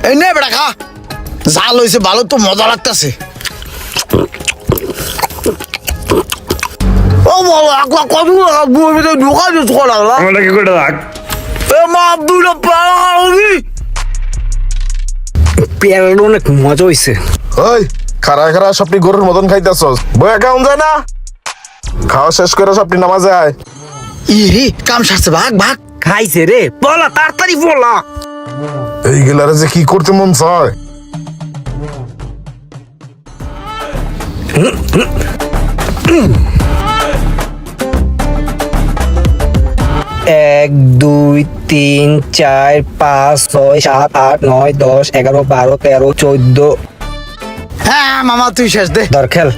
এই নে বেটা খা, জাল হয়েছে ভালো তো মজা লাগতেছে। ও বাবা আকলা কত বুড়িতে ঢোকা দিস কো লাগলা আমরা কি করে রাখ এ মা আব্দুল্লাহ পালা হবি পেয়ারাটা অনেক মজা হয়েছে। ওই খারা খারা সবটি গরুর মতন খাইতেছস, বয়া কেমন যায় না? খাওয়া শেষ করে সবটি নামাজে আয়। ইহি কাম সারছে ভাগ ভাগ। খাইছে রে, বলা তাড়াতাড়ি বলা। এই গেলারে যে কি করতে মন চায়। এক দুই তিন চার পাঁচ ছয় সাত আট নয় 10 11 12 13 14। হ্যাঁ মামা তুই শেষ দে। ধর খেল।